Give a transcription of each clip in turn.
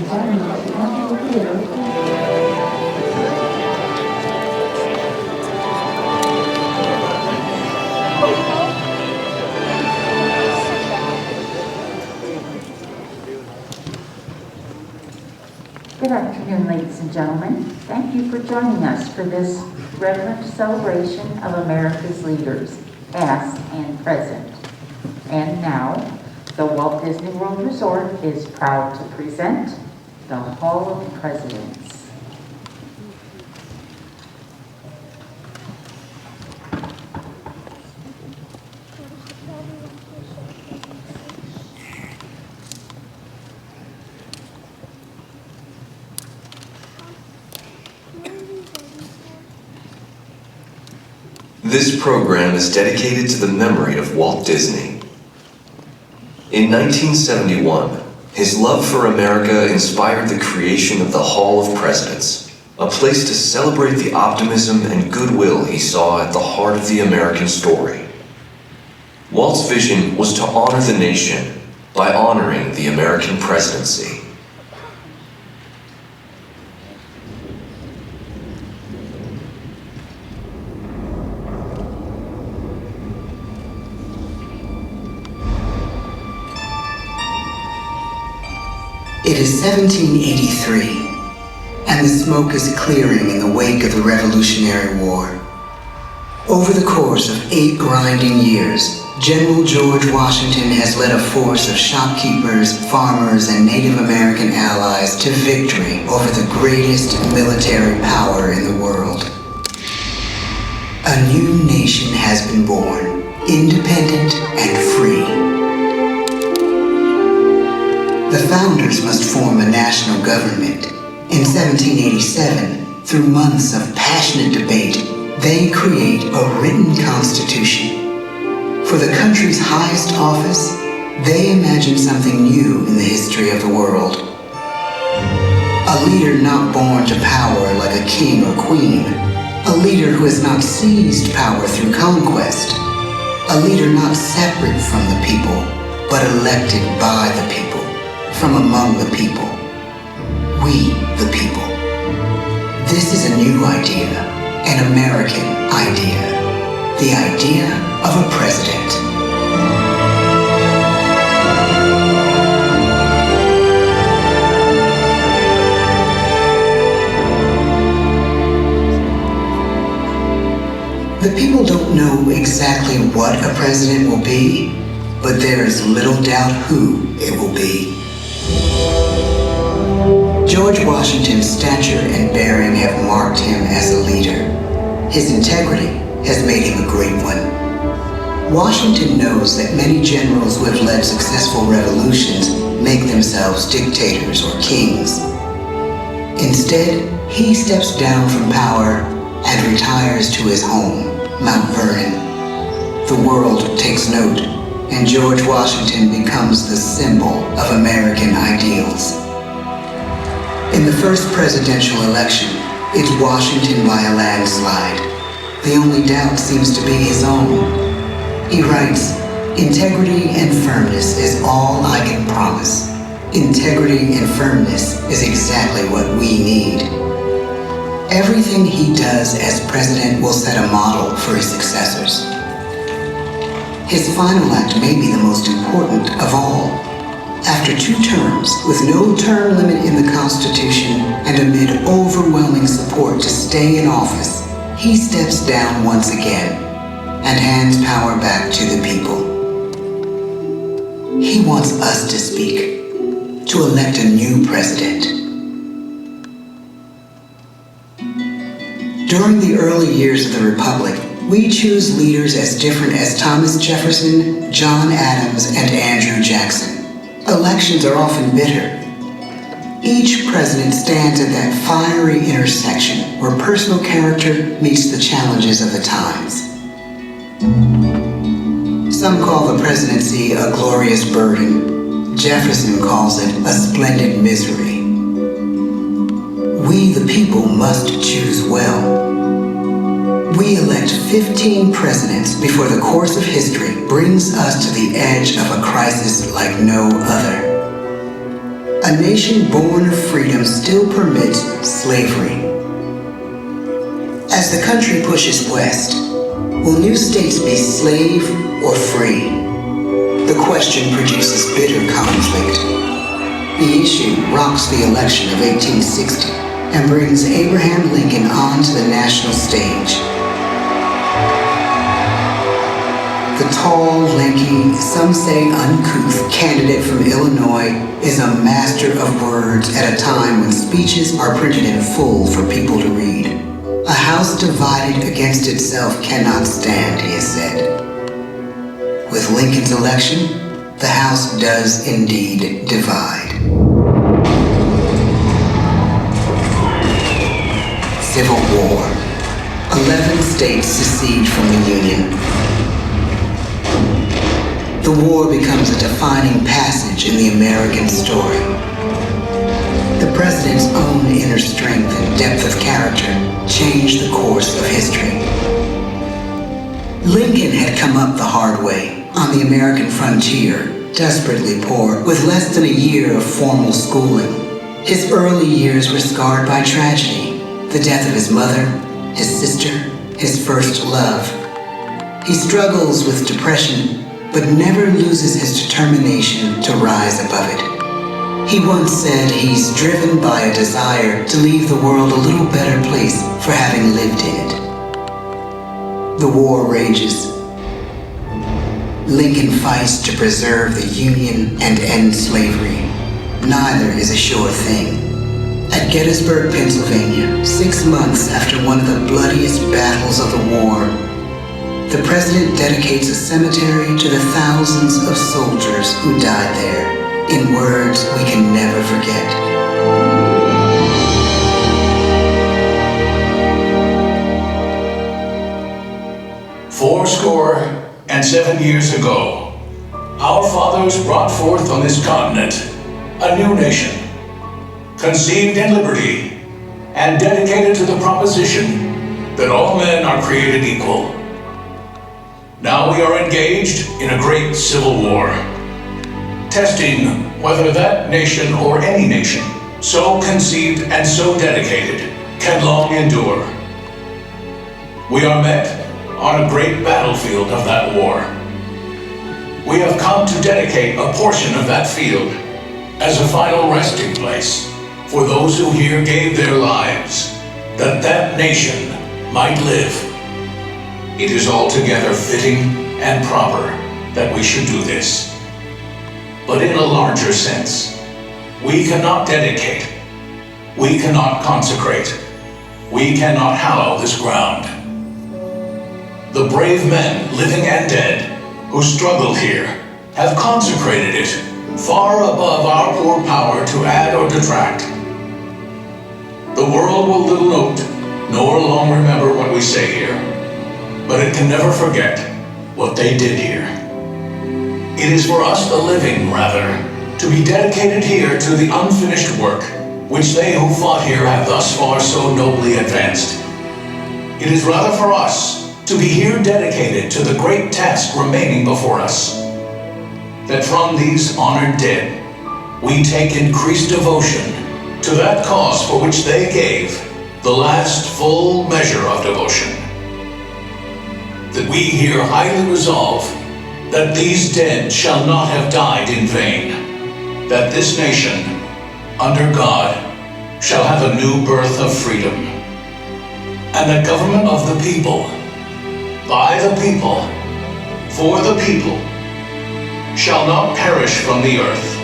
Good afternoon, ladies and gentlemen. Thank you for joining us for this reverent celebration of America's leaders, past and present. And now, the Walt Disney World Resort is proud to present the Hall of Presidents. This program is dedicated to the memory of Walt Disney. In 1971, his love for America inspired the creation of the Hall of Presidents, a place to celebrate the optimism and goodwill he saw at the heart of the American story. Walt's vision was to honor the nation by honoring the American presidency. It is 1783, and the smoke is clearing in the wake of the Revolutionary War. Over the course of 8 grinding years, General George Washington has led a force of shopkeepers, farmers, and Native American allies to victory over the greatest military power in the world. A new nation has been born, independent and free. The founders must form a national government. In 1787, through months of passionate debate, they create a written constitution. For the country's highest office, they imagine something new in the history of the world. A leader not born to power like a king or queen. A leader who has not seized power through conquest. A leader not separate from the people, but elected by the people. From among the people. We, the people. This is a new idea, an American idea. The idea of a president. The people don't know exactly what a president will be, but there is little doubt who it will be. George Washington's stature and bearing have marked him as a leader. His integrity has made him a great one. Washington knows that many generals who have led successful revolutions make themselves dictators or kings. Instead, he steps down from power and retires to his home, Mount Vernon. The world takes note, and George Washington becomes the symbol of American ideals. In the first presidential election, it's Washington by a landslide. The only doubt seems to be his own. He writes, "Integrity and firmness is all I can promise. Integrity and firmness is exactly what we need." Everything he does as president will set a model for his successors. His final act may be the most important of all. After 2 terms, with no term limit in the Constitution and amid overwhelming support to stay in office, he steps down once again and hands power back to the people. He wants us to speak, to elect a new president. During the early years of the Republic, we choose leaders as different as Thomas Jefferson, John Adams, and Andrew Jackson. Elections are often bitter. Each president stands at that fiery intersection where personal character meets the challenges of the times. Some call the presidency a glorious burden. Jefferson calls it a splendid misery. We, the people, must choose well. We elect 15 presidents before the course of history brings us to the edge of a crisis like no other. A nation born of freedom still permits slavery. As the country pushes west, will new states be slave or free? The question produces bitter conflict. The issue rocks the election of 1860 and brings Abraham Lincoln onto the national stage. The tall, lanky, some say uncouth candidate from Illinois is a master of words at a time when speeches are printed in full for people to read. A house divided against itself cannot stand, he has said. With Lincoln's election, the house does indeed divide. Civil War. 11 states secede from the Union. The war becomes a defining passage in the American story. The president's own inner strength and depth of character changed the course of history. Lincoln had come up the hard way on the American frontier, desperately poor, with less than a year of formal schooling. His early years were scarred by tragedy, the death of his mother, his sister, his first love. He struggles with depression, but never loses his determination to rise above it. He once said he's driven by a desire to leave the world a little better place for having lived in it. The war rages. Lincoln fights to preserve the Union and end slavery. Neither is a sure thing. At Gettysburg, Pennsylvania, 6 months after one of the bloodiest battles of the war, the president dedicates a cemetery to the thousands of soldiers who died there, in words we can never forget. "47 years ago, our fathers brought forth on this continent a new nation, conceived in liberty and dedicated to the proposition that all men are created equal. Now we are engaged in a great civil war, testing whether that nation or any nation so conceived and so dedicated can long endure. We are met on a great battlefield of that war. We have come to dedicate a portion of that field as a final resting place for those who here gave their lives, that that nation might live. It is altogether fitting and proper that we should do this. But in a larger sense, we cannot dedicate, we cannot consecrate, we cannot hallow this ground. The brave men, living and dead, who struggled here, have consecrated it far above our poor power to add or detract. The world will little note, nor long remember what we say here, but it can never forget what they did here. It is for us, the living, rather, to be dedicated here to the unfinished work which they who fought here have thus far so nobly advanced. It is rather for us to be here dedicated to the great task remaining before us, that from these honored dead we take increased devotion to that cause for which they gave the last full measure of devotion. That we here highly resolve that these dead shall not have died in vain, that this nation, under God, shall have a new birth of freedom, and the government of the people, by the people, for the people, shall not perish from the earth.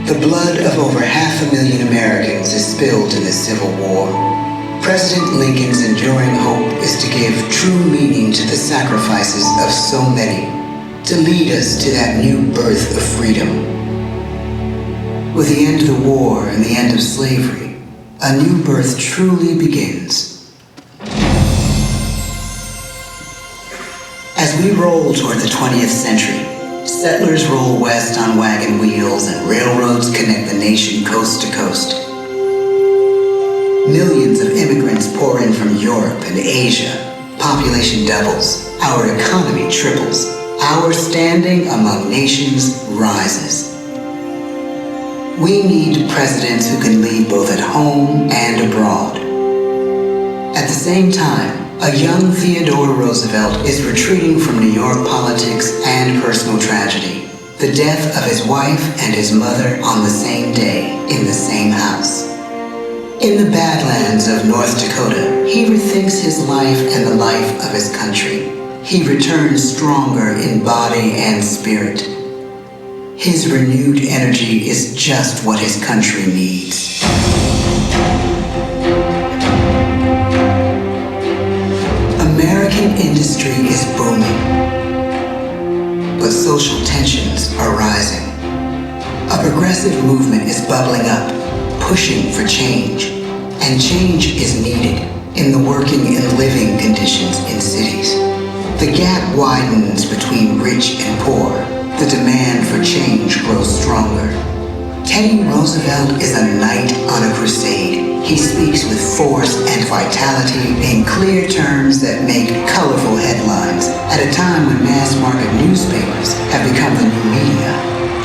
The blood of over 500,000 Americans is spilled in this Civil War. President Lincoln's enduring hope is to give true meaning to the sacrifices of so many, to lead us to that new birth of freedom. With the end of the war and the end of slavery, a new birth truly begins. As we roll toward the 20th century, settlers roll west on wagon wheels and railroads connect the nation coast to coast. Millions of immigrants pour in from Europe and Asia. Population doubles. Our economy triples. Our standing among nations rises. We need presidents who can lead both at home and abroad. At the same time, a young Theodore Roosevelt is retreating from New York politics and personal tragedy. The death of his wife and his mother on the same day in the same house. In the Badlands of North Dakota, he rethinks his life and the life of his country. He returns stronger in body and spirit. His renewed energy is just what his country needs. American industry is booming, but social tensions are rising. A progressive movement is bubbling up, pushing for change, and change is needed in the working and living conditions in cities. The gap widens between rich and poor. The demand for change grows stronger. Teddy Roosevelt is a knight on a crusade. He speaks with force and vitality in clear terms that make colorful headlines at a time when mass-market newspapers have become the new media.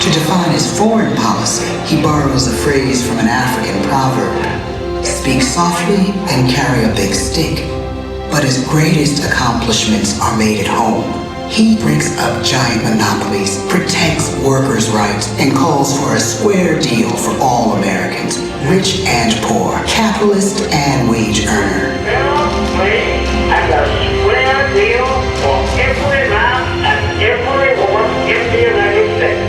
To define his foreign policy, he borrows a phrase from an African proverb: speak softly and carry a big stick. But his greatest accomplishments are made at home. He breaks up giant monopolies, protects workers' rights, and calls for a square deal for all Americans, rich and poor, capitalist and wage earner. And a square deal for every man and every woman in the United States.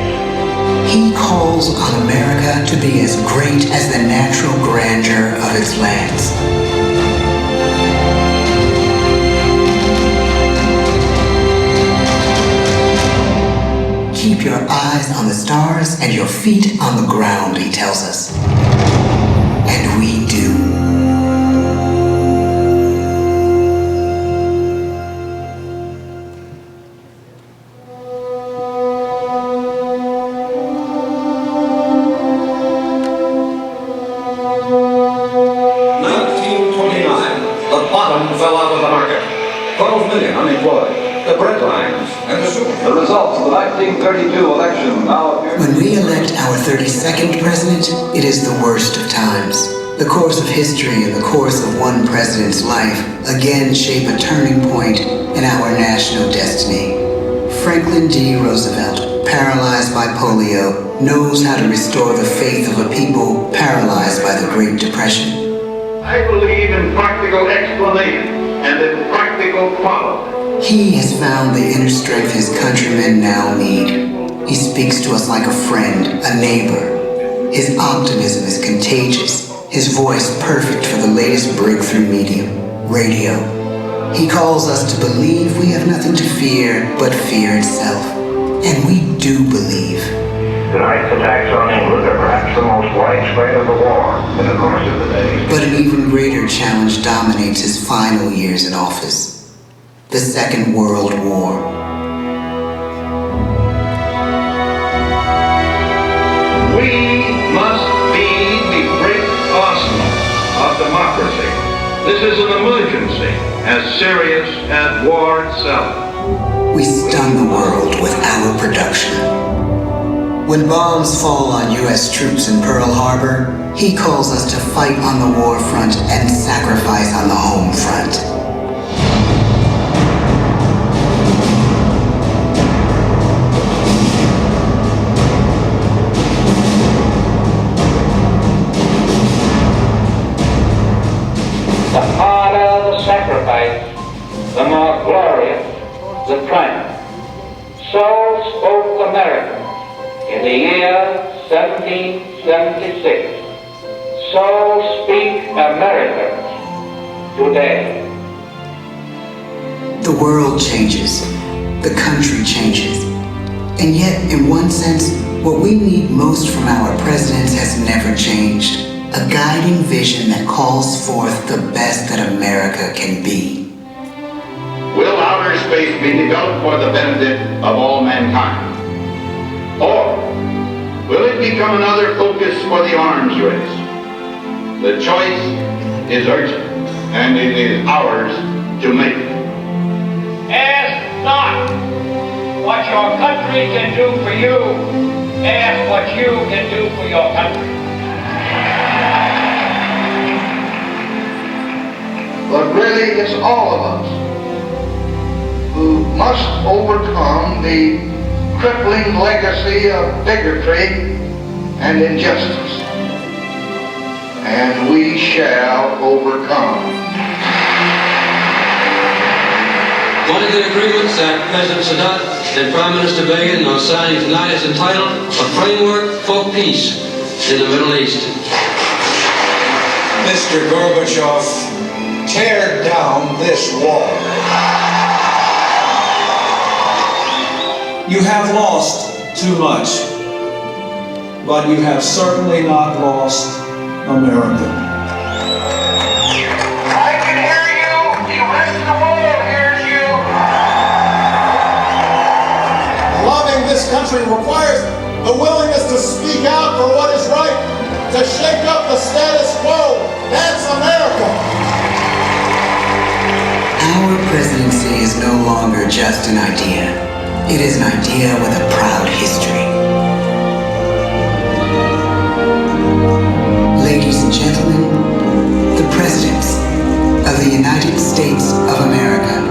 He calls on America to be as great as the natural grandeur of its lands. Keep your eyes on the stars and your feet on the ground, he tells us. And we do. The bottom fell out of the market. 12 million unemployed. The bread lines and the soup. The results of the 1932 election now appear. When we elect our 32nd president, it is the worst of times. The course of history and the course of one president's life again shape a turning point in our national destiny. Franklin D. Roosevelt, paralyzed by polio, knows how to restore the faith of a people paralyzed by the Great Depression. I believe in practical explanation and in practical quality. He has found the inner strength his countrymen now need. He speaks to us like a friend, a neighbor. His optimism is contagious, his voice perfect for the latest breakthrough medium, radio. He calls us to believe we have nothing to fear but fear itself. And we do believe. Tonight's attacks on England are perhaps the most widespread of the war in the course of the day. But an even greater challenge dominates his final years in office. The Second World War. We must be the great arsenal of democracy. This is an emergency as serious as war itself. We stun the world with our production. When bombs fall on U.S. troops in Pearl Harbor, he calls us to fight on the war front and sacrifice on the home front. The harder the sacrifice, the more glorious the triumph. So spoke America in the year 1776. So speak Americans today. The world changes. The country changes. And yet, in one sense, what we need most from our presidents has never changed. A guiding vision that calls forth the best that America can be. Will outer space be developed for the benefit of all mankind? Or will it become another focus for the arms race? The choice is urgent, and it is ours to make. Ask not what your country can do for you, ask what you can do for your country. But really, it's all of us who must overcome the crippling legacy of bigotry and injustice. And we shall overcome. One of the agreements that President Sadat and Prime Minister Begin are signing tonight is entitled A Framework for Peace in the Middle East. Mr. Gorbachev, tear down this wall. You have lost too much, but you have certainly not lost America. I can hear you. The rest of the world hears you. Loving this country requires the willingness to speak out for what is right, to shake up the status quo. That's America. Our presidency is no longer just an idea. It is an idea with a proud history. Ladies and gentlemen, the presidents of the United States of America.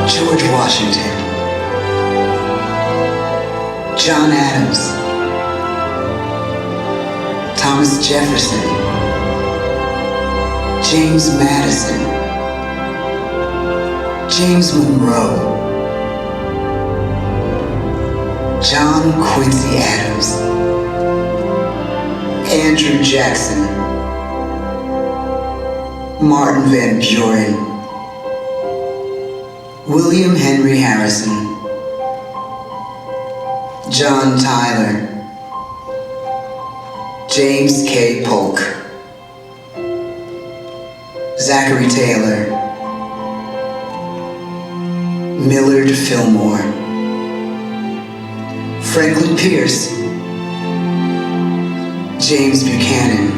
George Washington, John Adams, Thomas Jefferson, James Madison, James Monroe, John Quincy Adams, Andrew Jackson, Martin Van Buren, William Henry Harrison, John Tyler, James K. Polk, Zachary Taylor, Millard Fillmore, Franklin Pierce, James Buchanan,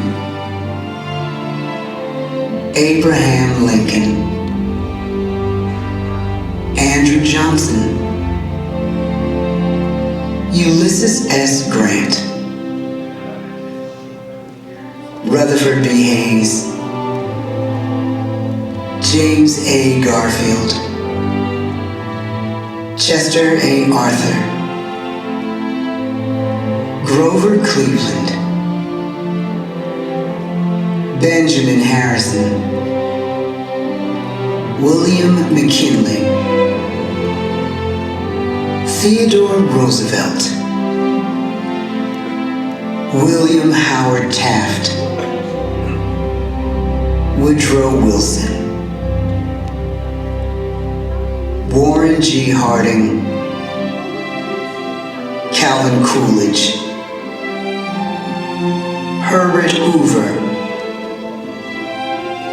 Abraham Lincoln, Andrew Johnson, Ulysses S. Grant, Rutherford B. Hayes, James A. Garfield, Chester A. Arthur, Grover Cleveland, Benjamin Harrison, William McKinley, Theodore Roosevelt, William Howard Taft, Woodrow Wilson, Warren G. Harding, Calvin Coolidge, Herbert Hoover,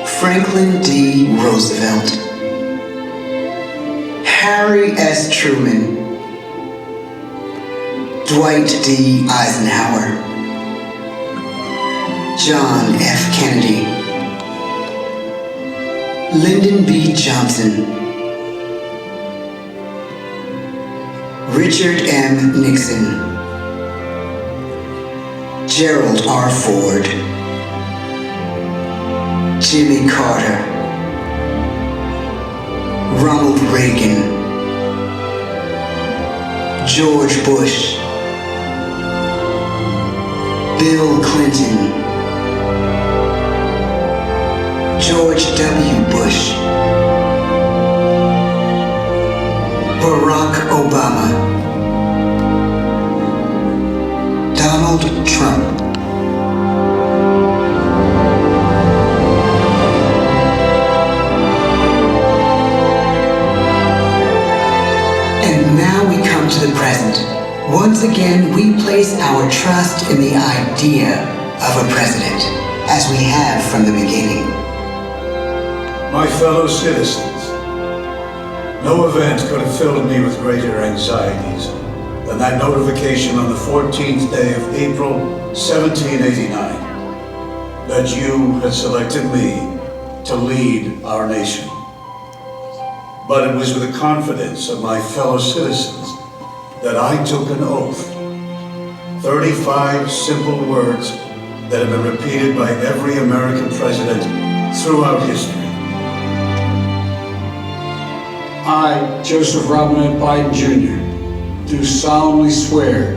Franklin D. Roosevelt, Harry S. Truman, Dwight D. Eisenhower, John F. Kennedy, Lyndon B. Johnson, Richard M. Nixon, Gerald R. Ford, Jimmy Carter, Ronald Reagan, George Bush, Bill Clinton, George W. Bush, Barack Obama, Donald Trump. And now we come to the present. Once again, we place our trust in the idea of a president, as we have from the beginning. My fellow citizens, no event could have filled me with greater anxieties than that notification on the 14th day of April, 1789, that you had selected me to lead our nation. but it was with the confidence of my fellow citizens that I took an oath. 35 simple words that have been repeated by every American president throughout history. I, Joseph Robinette Biden Jr., do solemnly swear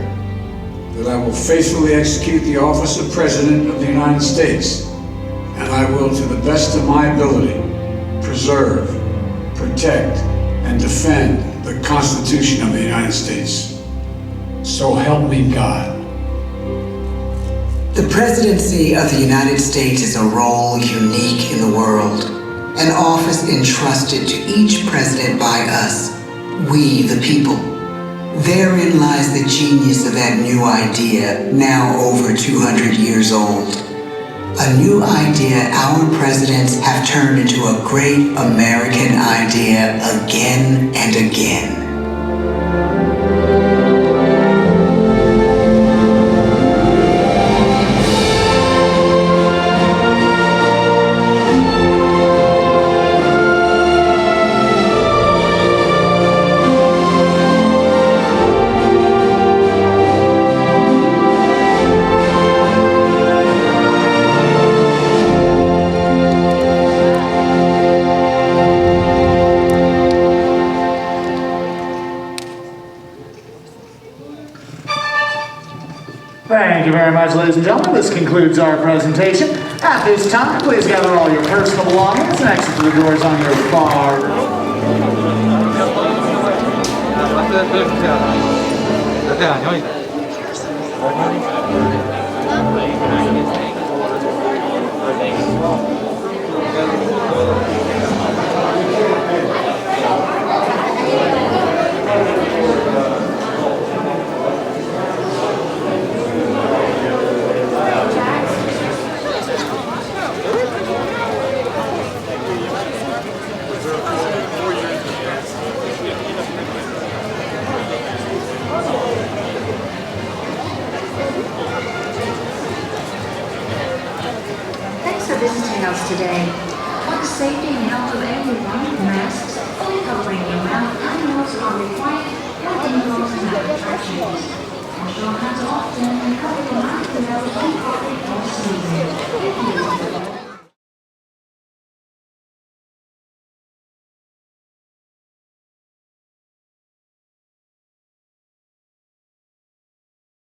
that I will faithfully execute the office of President of the United States, and I will, to the best of my ability, preserve, protect, and defend the Constitution of the United States. So help me God. The presidency of the United States is a role unique in the world, an office entrusted to each president by us, we the people. Therein lies the genius of that new idea, now over 200 years old. A new idea our presidents have turned into a great American idea again and again. Thank you very much, ladies and gentlemen. This concludes our presentation. At this time, please gather all your personal belongings and exit to the doors on your far Thanks for visiting us today. For the safety and health of everyone, masks, fully covering your mouth and nose are required at indoors and at attractions. Wash your hands often and cover your mouth and nose before sneezing. Thank you.